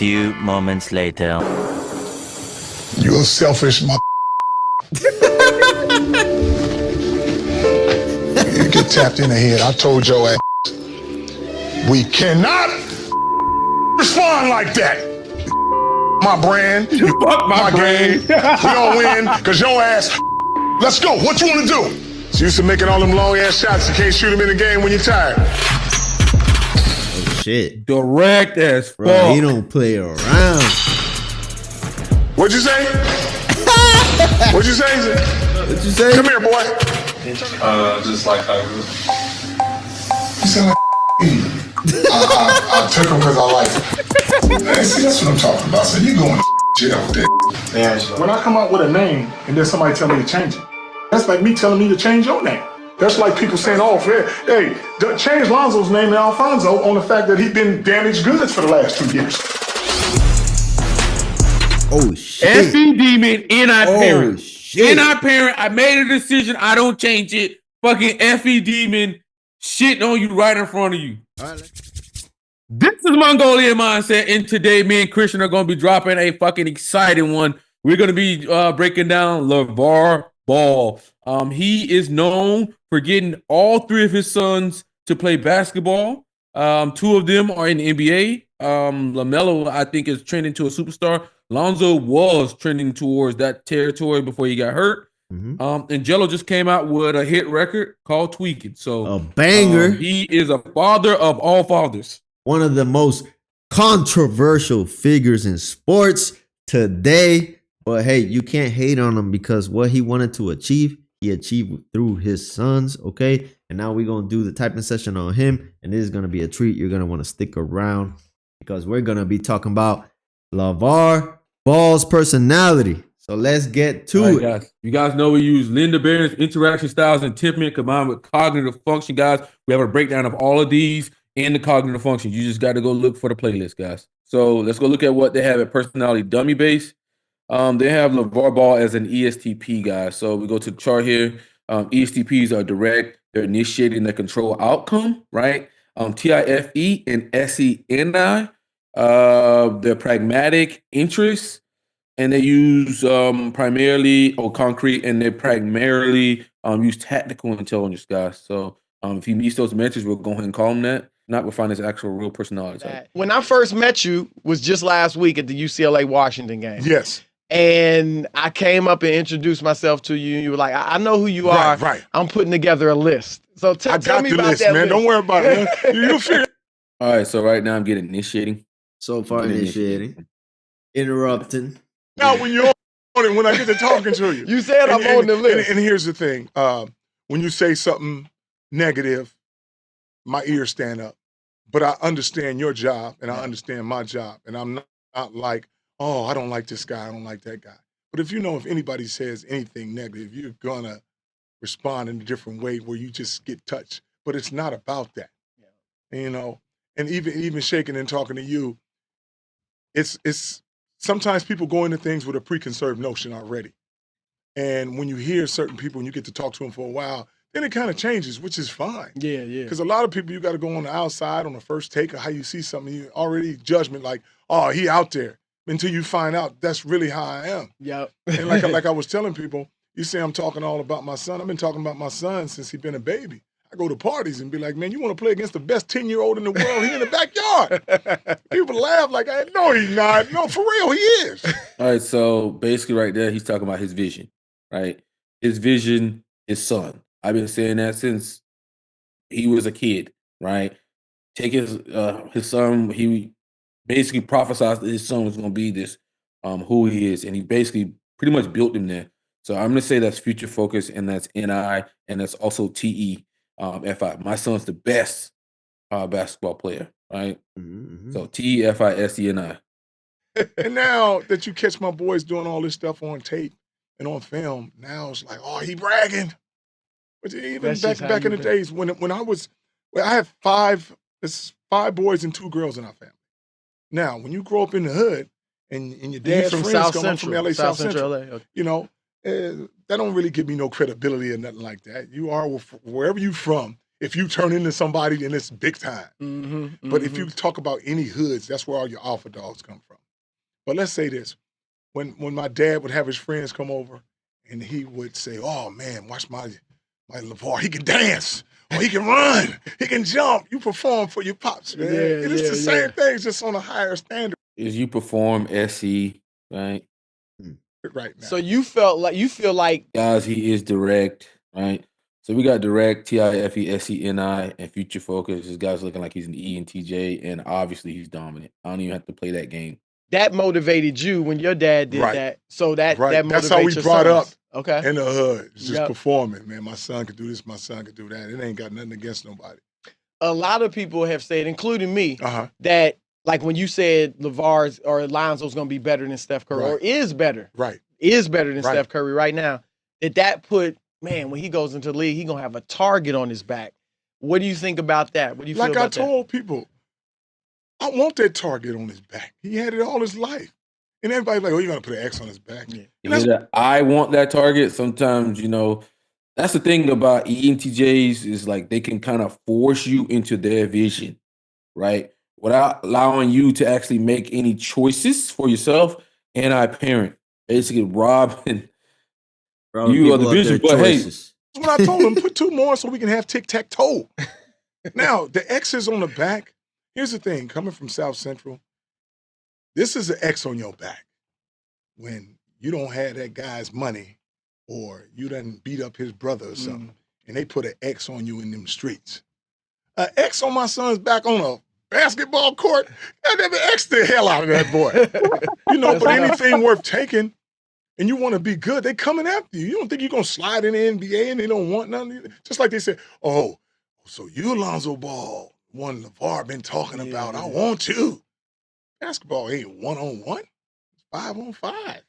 few moments later. You a selfish mother. You get tapped in the head. I told your ass. We cannot respond like that. My brand. You fuck my game. We gonna win because your ass. Let's go. What you want to do? So you used to making all them long ass shots. You can't shoot them in the game when you're tired. Oh shit. Direct as fuck. Bro, he don't play around. What'd you say? What'd you say? What you say? Come here, boy. Just like how you. You sound like I took him because I like him. Man, see, that's what I'm talking about. So you going to jail with that. When I come out with a name and then somebody tell me to change it, that's like me telling me to change your name. That's like people saying, oh, hey, change Lonzo's name to Alfonso on the fact that he's been damaged goods for the last 2 years. Oh shit. Effie Demon, NI parent. Shit. NI parent, I made a decision, I don't change it. Fucking Effie Demon shitting on you right in front of you. All right, This is Mongolian Mindset, and today me and Christian are going to be dropping a fucking exciting one. We're going to be breaking down Lavar Ball. He is known for getting all 3 of his sons to play basketball. 2 of them are in the NBA. LaMelo, I think, is trending to a superstar. Lonzo was trending towards that territory before he got hurt. LiAngelo just came out with a hit record called Tweaking. So a banger. He is a father of all fathers. One of the most controversial figures in sports today. But hey, you can't hate on him because what he wanted to achieve, he achieved through his sons, okay? And now we're going to do the typing session on him, and this is going to be a treat. You're going to want to stick around because we're going to be talking about Lavar Ball's personality. So let's get to it. Guys. You guys know we use Linda Berens' interaction styles and temperament combined with cognitive function, guys. We have a breakdown of all of these and the cognitive functions. You just got to go look for the playlist, guys. So let's go look at what they have at personality dummy base. They have Lavar Ball as an ESTP, guys. So we go to the chart here. ESTPs are direct. They're initiating the control outcome, right? TIFE and SENI. They're pragmatic interests, and they use primarily concrete, and they primarily use tactical intelligence, guys. So if he meets those metrics, we'll go ahead and call him that. Not we'll find his actual real personality type. When I first met you was just last week at the UCLA Washington game. Yes. And I came up and introduced myself to you. You were like, I know who you are. Right. I'm putting together a list. So tell me the about list, that man. list. Don't worry about it. You'll figure. All right, so right now I'm getting initiating. So far, initiating, interrupting. Now when you're on it, when I get to talking to you. You said I'm on the list. And here's the thing. When you say something negative, my ears stand up. But I understand your job, and I understand my job. And I'm not like, oh, I don't like this guy, I don't like that guy. But if anybody says anything negative, you're gonna respond in a different way where you just get touched. But it's not about that. Yeah. And even shaking and talking to you, it's sometimes people go into things with a preconceived notion already. And when you hear certain people and you get to talk to them for a while, then it kind of changes, which is fine. Yeah. Because a lot of people, you got to go on the outside on the first take of how you see something. You already judgment like, oh, he out there. Until you find out that's really how I am. Yep. And like I was telling people, you say I'm talking all about my son. I've been talking about my son since he's been a baby. I go to parties and be like, man, you want to play against the best 10-year-old in the world? He in the backyard. People laugh like, no, he's not. No, for real, he is. All right, so basically right there, he's talking about his vision, right? His vision, his son. I've been saying that since he was a kid, right? Take his son, he basically prophesied that his son was going to be this, who he is, and he basically pretty much built him there. So I'm going to say that's future focus, and that's NI, and that's also TE. FI. My son's the best basketball player, right? Mm-hmm. So TEFISENI. And now that you catch my boys doing all this stuff on tape and on film, now it's like, oh, he bragging. But even back in the days when I had 5 boys and 2 girls in our family. Now, when you grow up in the hood and your dad's from friends South come up from Central, LA, South Central, LA. Okay. that don't really give me no credibility or nothing like that. You are wherever you from. If you turn into somebody, then it's big time. But if you talk about any hoods, that's where all your alpha dogs come from. But let's say this. When my dad would have his friends come over and he would say, oh man, watch my Lavar, he can dance, or he can run, he can jump. You perform for your pops, man. It is the same thing, just on a higher standard. Is you perform SE, right? Right now. So you feel like Guys, he is direct, right? So we got direct, TIFE, SENI, and future focus. This guy's looking like he's an ENTJ, and obviously he's dominant. I don't even have to play that game. that motivated you when your dad did that. So that motivates That's how we your brought sons. up Okay. in the hood. It's just performing, man. My son could do this, my son could do that. It ain't got nothing against nobody. A lot of people have said, including me, that like when you said Lavar's or Lonzo's gonna be better than Steph Curry, or is better than Steph Curry right now, that put, man, when he goes into the league, he gonna have a target on his back. What do you think about that? What do you feel about that? Like I told people, I want that target on his back. He had it all his life. And everybody's like, oh, you're going to put an X on his back. Yeah. I want that target. Sometimes, that's the thing about ENTJs is like they can kind of force you into their vision, right? Without allowing you to actually make any choices for yourself. And I parent, basically robbing you of the vision. But choices. Hey, when I told him, put 2 more so we can have tic-tac-toe. Now, the X is on the back. Here's the thing, coming from South Central, this is an X on your back when you don't have that guy's money or you done beat up his brother or something, and they put an X on you in them streets. An X on my son's back on a basketball court, I never X the hell out of that boy. But anything worth taking, and you want to be good, they coming after you. You don't think you're going to slide in the NBA and they don't want nothing? Just like they said, oh, so you Lonzo Ball, one Lavar been talking about, I want you. Basketball ain't 1-on-1, it's 5-on-5.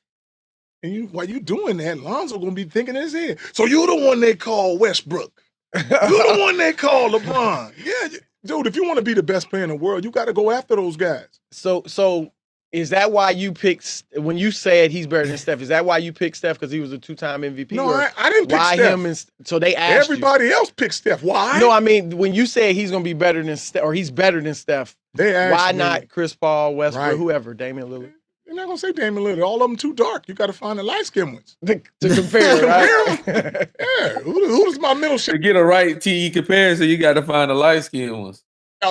And while you doing that, Lonzo gonna be thinking in his head, so you're the one they call Westbrook. You're the one they call LeBron. Yeah, dude, if you want to be the best player in the world, you got to go after those guys. So is that why you picked, when you said he's better than Steph, is that why you picked Steph because he was a 2-time MVP? No, I didn't pick why Steph. Him and, so they asked Everybody else picked Steph. Why? No, I mean, when you said he's going to be better than Steph, or he's better than Steph, they asked why me, not Chris Paul, Westbrook, whoever, Damian Lillard? You're not going to say Damian Lillard. All of them too dark. You got to find the light-skinned ones. To compare, right? Yeah. Who does my middle shit? To get a right TE comparison, you got to find the light-skinned ones.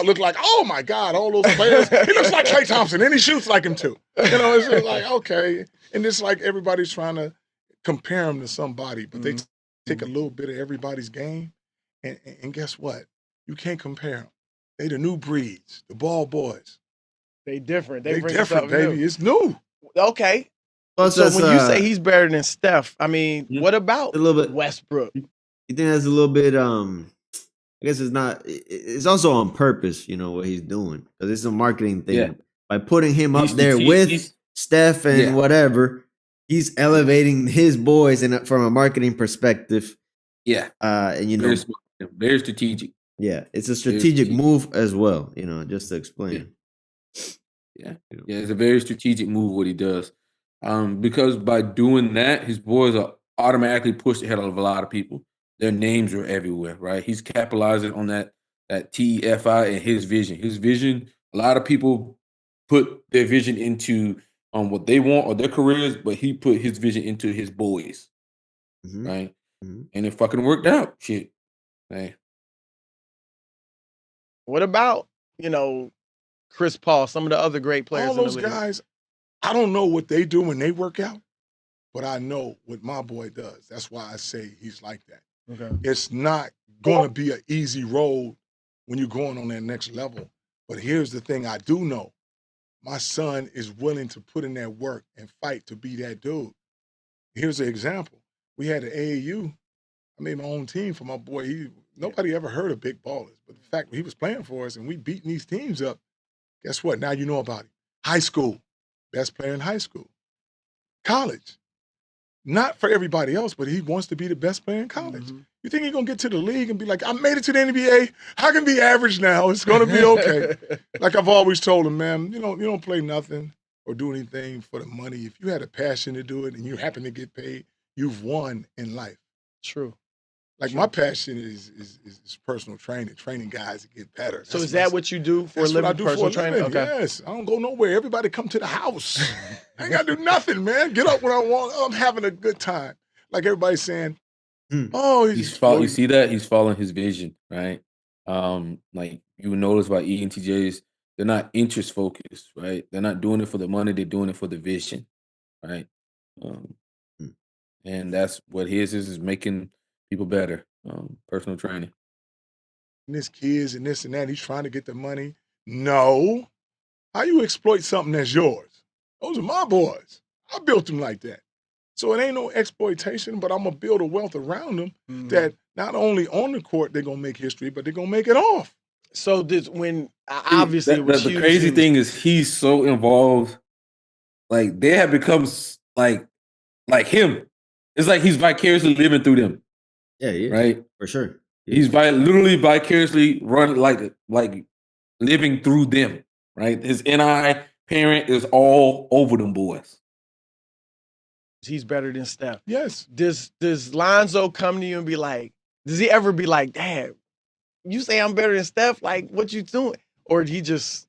Look like, oh my God, all those players. He looks like Klay Thompson, and he shoots like him too. It's just like, okay. And it's like everybody's trying to compare him to somebody, but they take a little bit of everybody's game, and guess what? You can't compare them. They the new breeds, the ball boys. They different. They bring different, baby. New. It's new. Okay. Plus, so when you say he's better than Steph, I mean, what about a little bit Westbrook? You think that's a little bit I guess it's not. It's also on purpose, what he's doing, because it's a marketing thing. Yeah. By putting him up there with Steph and whatever, he's elevating his boys, and from a marketing perspective. Yeah, and very strategic. Yeah, it's a strategic move as well. Just to explain. Yeah, it's a very strategic move what he does, because by doing that, his boys are automatically pushed ahead of a lot of people. Their names are everywhere, right? He's capitalizing on that TEFI and his vision. His vision, a lot of people put their vision into what they want or their careers, but he put his vision into his boys, right? Mm-hmm. And it fucking worked out. Shit. Hey. What about, Chris Paul, some of the other great players all those guys, I don't know what they do when they work out, but I know what my boy does. That's why I say he's like that. Okay. It's not going to be an easy road when you're going on that next level. But here's the thing I do know. My son is willing to put in that work and fight to be that dude. Here's an example. We had an AAU. I made my own team for my boy. Nobody ever heard of Big Ballers. But the fact that he was playing for us and we beating these teams up, guess what? Now you know about him. High school. Best player in high school. College. Not for everybody else, but he wants to be the best player in college. Mm-hmm. You think he's going to get to the league and be like, I made it to the NBA. I can be average now. It's going to be okay. Like I've always told him, man, you don't play nothing or do anything for the money. If you had a passion to do it and you happen to get paid, you've won in life. True. Like my passion is personal training guys to get better. So is that what you do for a That's what I living? do Personal for a living. training? Okay. Yes, I don't go nowhere. Everybody come to the house. I ain't gotta do nothing, man. Get up when I want. I'm having a good time. Like everybody's saying, oh, you see that? He's following his vision, right? Like you notice by ENTJs, they're not interest focused, right? They're not doing it for the money, they're doing it for the vision, right? And that's what his is making people better. Personal training. And this kids and this and that. He's trying to get the money. No. How you exploit something that's yours? Those are my boys. I built them like that. So it ain't no exploitation, but I'm going to build a wealth around them that not only on the court they're going to make history, but they're going to make it off. So obviously the crazy thing is he's so involved. Like they have become like him. It's like he's vicariously living through them. Yeah, he is. Right? For sure. He's literally vicariously run like living through them. Right? His NI parent is all over them boys. He's better than Steph. Yes. Does Lonzo come to you and be like, does he ever be like, Dad, you say I'm better than Steph? Like, what you doing? Or he just...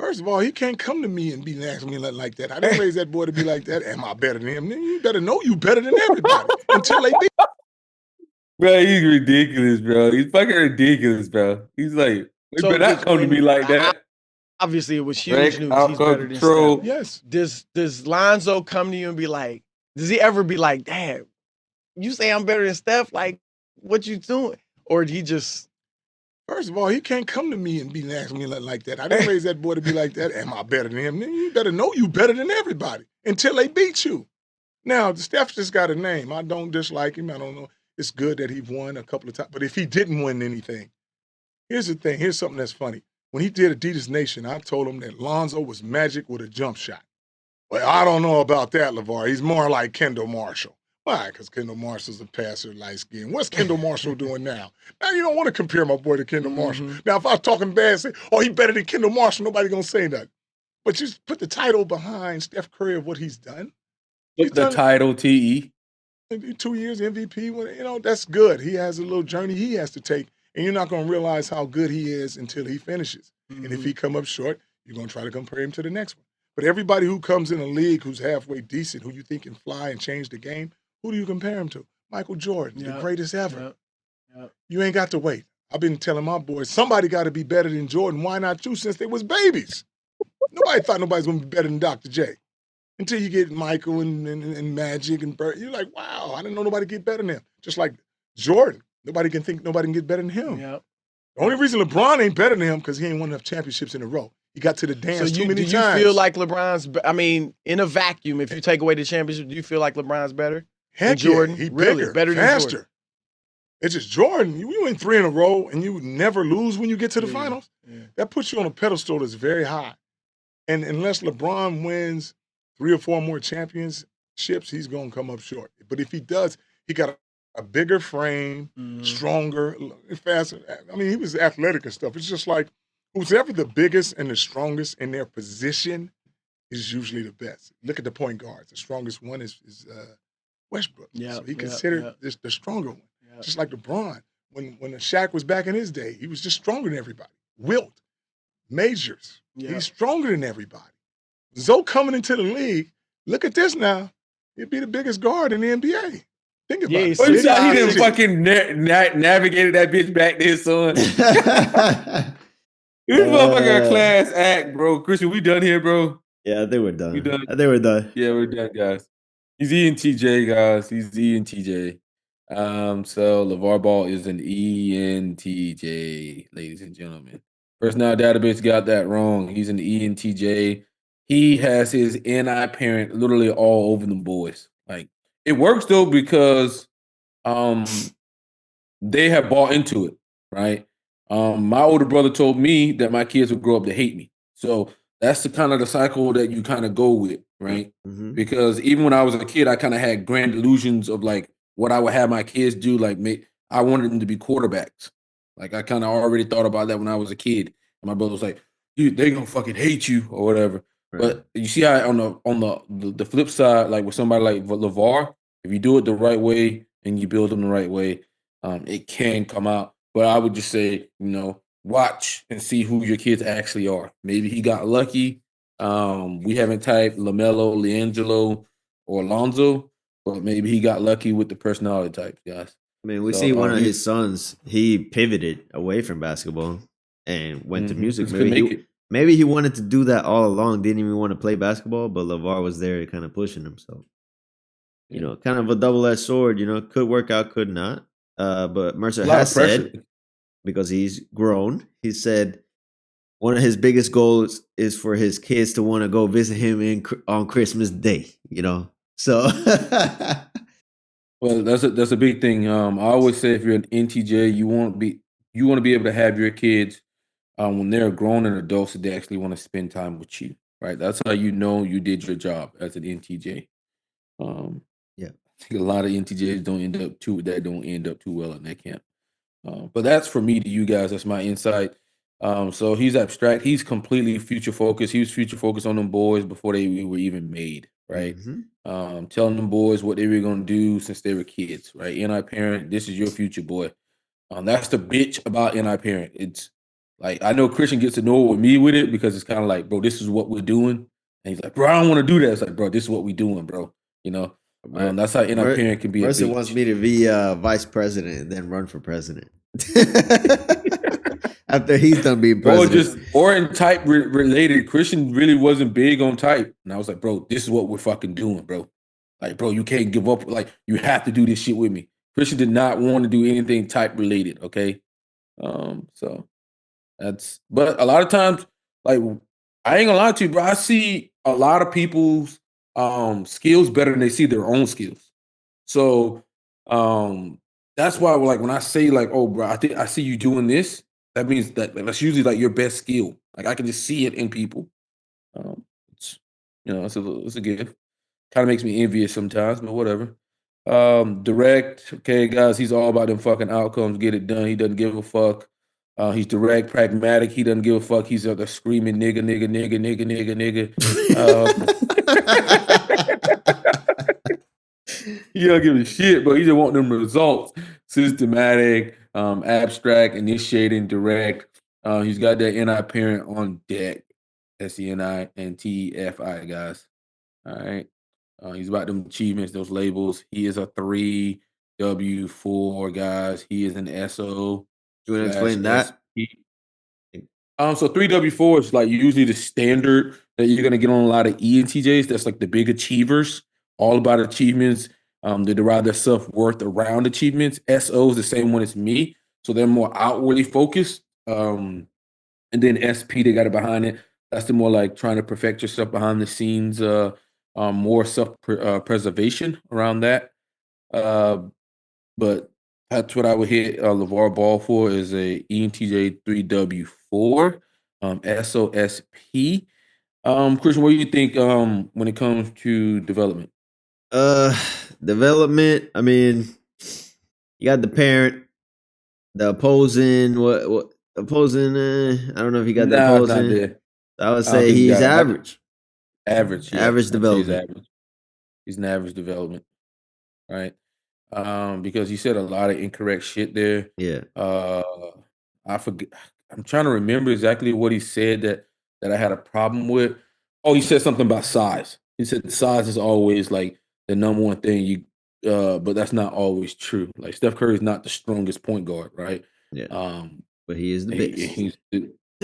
First of all, he can't come to me and be asking me nothing like that. I didn't raise that boy to be like that. Am I better than him? You better know you better than everybody until they beat. Bro, he's ridiculous, bro. He's fucking ridiculous, bro. He's like, you better not come to me like that. Obviously, it was huge news. He's better than Steph. Yes. Does Lonzo come to you and be like, does he ever be like, Dad, you say I'm better than Steph? Like, what you doing? Or he just... First of all, he can't come to me and be asking me nothing like that. I didn't raise that boy to be like that. Am I better than him? You better know you better than everybody until they beat you. Now, Steph just got a name. I don't dislike him. I don't know. It's good that he won a couple of times. But if he didn't win anything, here's the thing. Here's something that's funny. When he did Adidas Nation, I told him that Lonzo was magic with a jump shot. Well, I don't know about that, LaVar. He's more like Kendall Marshall. Why? Because Kendall Marshall's a passer, light skin. What's Kendall Marshall doing now? Now, you don't want to compare my boy to Kendall Marshall. Now, if I was talking bad, say, oh, he better than Kendall Marshall, nobody going to say nothing. But you put the title behind Steph Curry of what he's done. Put the title, TE. 2 years MVP, that's good. He has a little journey he has to take, and you're not going to realize how good he is until he finishes. And if he come up short, you're going to try to compare him to the next one. But everybody who comes in a league who's halfway decent, who you think can fly and change the game, who do you compare him to? Michael Jordan, the greatest ever. You ain't got to wait. I've been telling my boys, somebody got to be better than Jordan. Why not you, since they was babies? Nobody thought nobody's going to be better than Dr. J. Until you get Michael and Magic and Bert. You're like, wow, I didn't know nobody get better than him. Just like Jordan. Nobody can think nobody can get better than him. Yep. The only reason LeBron ain't better than him because he ain't won enough championships in a row. He got to the dance too many times. Do you feel like LeBron's, in a vacuum, if you take away the championship, do you feel like LeBron's better? Heck Jordan? Yeah, he really? Better than faster. Jordan. It's just Jordan. You win 3 in a row and you never lose when you get to the finals. Yeah. That puts you on a pedestal that's very high. And unless LeBron wins 3 or 4 more championships, he's going to come up short. But if he does, he got a bigger frame, stronger, faster. I mean, he was athletic and stuff. It's just like who's ever the biggest and the strongest in their position is usually the best. Look at the point guards. The strongest one is Westbrook. Yeah, so he considered this the stronger one. Yep. Just like LeBron. When Shaq was back in his day, he was just stronger than everybody. Wilt, Majors, he's stronger than everybody. Zoe coming into the league, look at this now. He'd be the biggest guard in the NBA. Think about it. He didn't fucking navigated that bitch back there, son. This motherfucker a class act, bro. Christian, we done here, bro? Yeah, I think we're done. We done? I think we're done. Yeah, we're done, guys. He's ENTJ, guys. He's ENTJ. So Lavar Ball is an ENTJ, ladies and gentlemen. Personality Database got that wrong. He's an ENTJ. He has his NI parent literally all over them boys. Like it works though because they have bought into it, right? My older brother told me that my kids would grow up to hate me. So that's the kind of the cycle that you kind of go with, right? Mm-hmm. Because even when I was a kid, I kind of had grand illusions of like what I would have my kids do. Like I wanted them to be quarterbacks. Like I kind of already thought about that when I was a kid. And my brother was like, "Dude, they're gonna fucking hate you or whatever." Right. But you see how on the flip side, like with somebody like LaVar, if you do it the right way and you build them the right way, it can come out. But I would just say, watch and see who your kids actually are. Maybe he got lucky. We haven't typed LaMelo, LiAngelo, or Lonzo, but maybe he got lucky with the personality types, guys. I mean, we see one of his sons, he pivoted away from basketball and went to music. Maybe he wanted to do that all along, didn't even want to play basketball, but Lavar was there kind of pushing him. So, kind of a double-edged sword, could work out, could not. But Mercer has said, because he's grown, he said one of his biggest goals is for his kids to want to go visit him on Christmas Day, So well, that's a big thing. I always say if you're an NTJ, you want to be able to have your kids when they're grown and adults, they actually want to spend time with you, right? That's how you know you did your job as an NTJ. Yeah, I think a lot of NTJs don't end up too well in that camp. But that's for me to you guys. That's my insight. So he's abstract. He's completely future focused. He was future focused on them boys before they were even made, right? Telling them boys what they were going to do since they were kids, right? NI parent, this is your future boy. That's the bitch about NI parent. It's like, I know Christian gets annoyed with me with it because it's kind of like, bro, this is what we're doing. And he's like, bro, I don't want to do that. It's like, bro, this is what we're doing, bro. That's how NI parent can be a bitch. Mercer wants me to be vice president and then run for president. After he's done being president. Or in type related, Christian really wasn't big on type. And I was like, bro, this is what we're fucking doing, bro. Like, bro, you can't give up. Like, you have to do this shit with me. Christian did not want to do anything type related, okay? So but a lot of times, like, I ain't gonna lie to you, bro. I see a lot of people's skills better than they see their own skills. So that's why, like, when I say, like, oh, bro, I see you doing this, that means that's usually like your best skill. Like, I can just see it in people. It's a gift. Kind of makes me envious sometimes, but whatever. Direct, okay, guys, he's all about them fucking outcomes, get it done. He doesn't give a fuck. He's direct, pragmatic. He doesn't give a fuck. He's out there screaming nigga. He don't give a shit, but he just want them results. Systematic, abstract, initiating, direct. He's got that NI parent on deck. SENI and TFI, guys. All right. He's about them achievements, those labels. He is a 3W4, guys. He is an SO. You want to explain that? So 3W4 is like usually the standard that you're gonna get on a lot of ENTJs. That's like the big achievers, all about achievements. They derive their self-worth around achievements. SO is the same one as me, so they're more outwardly focused. And then SP, they got it behind it. That's the more like trying to perfect yourself behind the scenes. More self-preservation around that. But that's what I would hit Lavar Ball for is a ENTJ 3W4, SOSP. Christian, what do you think when it comes to development? Development, I mean, you got the parent, the opposing, what opposing, I don't know if he got the opposing. I would say he's average. Average. Yeah. Average development. He's an average development. Right. Because you said a lot of incorrect shit there. Yeah. I forget. I'm trying to remember exactly what he said that I had a problem with. Oh, he said something about size. He said size is always like the number one thing but that's not always true. Like Steph Curry is not the strongest point guard, right? Yeah. But he is the best. He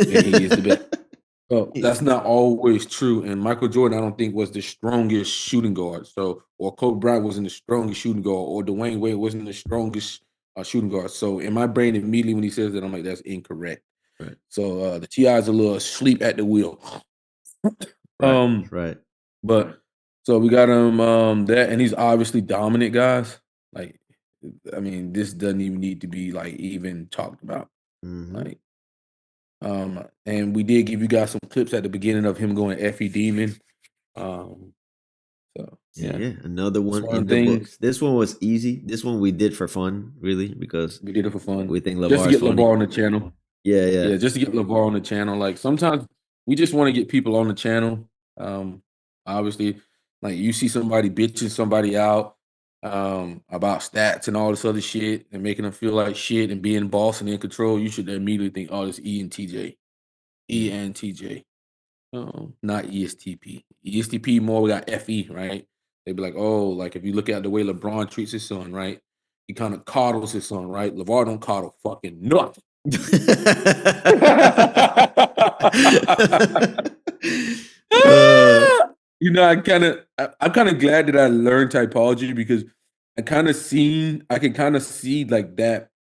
is the best. Well, that's not always true. And Michael Jordan, I don't think, was the strongest shooting guard. Or Kobe Bryant wasn't the strongest shooting guard, or Dwayne Wade wasn't the strongest shooting guard. So in my brain, immediately when he says that, I'm like, that's incorrect. Right. So the TI's a little asleep at the wheel. Right. But so we got him that, and he's obviously dominant, guys. Like, I mean, this doesn't even need to be like even talked about. Mm-hmm. Like. And we did give you guys some clips at the beginning of him going FE Demon. Yeah, another one in the books. This one was easy. This one we did for fun, really, because we did it for fun. We think just to get funny. Lavar on the channel. Yeah, just to get Lavar on the channel. Like sometimes we just want to get people on the channel. Obviously, like you see somebody bitching somebody out, about stats and all this other shit and making them feel like shit and being boss and in control, you should immediately think, oh, this ENTJ. ENTJ. Not ESTP. ESTP more we got FE, right? They'd be like, oh, like if you look at the way LeBron treats his son, right? He kind of coddles his son, right? LeVar don't coddle fucking nothing. You know, I'm kind of glad that I learned typology because I can kind of see like that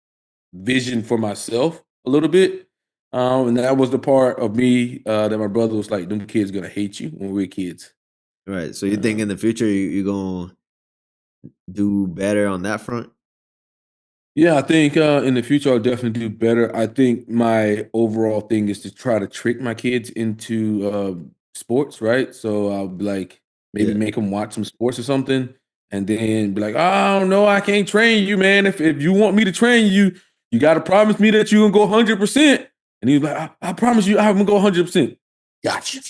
vision for myself a little bit. And that was the part of me that my brother was like, them kids gonna hate you when we're kids. Right. So you think in the future you're gonna do better on that front? Yeah, I think in the future I'll definitely do better. I think my overall thing is to try to trick my kids into sports, right? So I'll be like, maybe make them watch some sports or something, and then be like, oh no, I can't train you, man. If you want me to train you, you got to promise me that you're gonna go 100%. And he's like, I promise you, I'm gonna go 100%. Gotcha.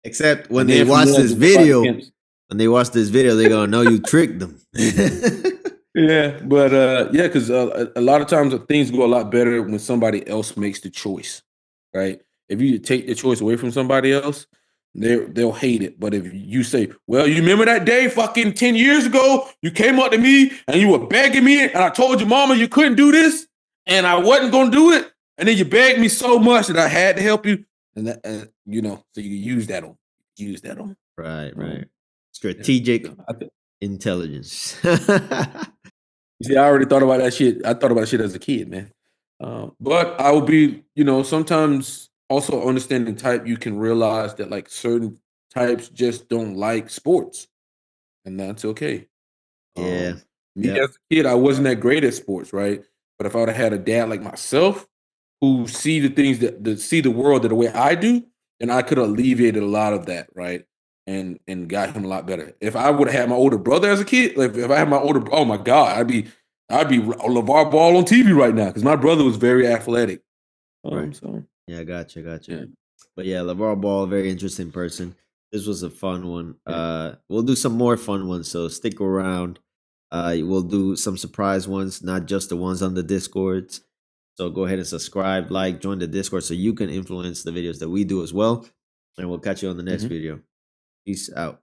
Except when they watch this video, they're gonna know you tricked them. Yeah, but yeah, because a lot of times things go a lot better when somebody else makes the choice, right? If you take the choice away from somebody else, they'll hate it. But if you say, well, you remember that day fucking 10 years ago, you came up to me and you were begging me, and I told your mama you couldn't do this, and I wasn't gonna do it, and then you begged me so much that I had to help you, and that, you know, so you use that on. Right. Strategic intelligence. See, I already thought about that shit. I thought about that shit as a kid, man. But I will be, you know, sometimes also understanding type, you can realize that like certain types just don't like sports, and that's okay. Yeah. Me as a kid, I wasn't that great at sports, right? But if I would have had a dad like myself who see the things that see the world the way I do, then I could have alleviated a lot of that, right? And got him a lot better. If I would have had my older brother as a kid, like if I had my older, oh my God, I'd be Lavar Ball on TV right now because my brother was very athletic. Right. So yeah, gotcha. Yeah. But yeah, Lavar Ball, very interesting person. This was a fun one. We'll do some more fun ones, so stick around. We'll do some surprise ones, not just the ones on the Discords. So go ahead and subscribe, join the Discord so you can influence the videos that we do as well. And we'll catch you on the next video. Peace out.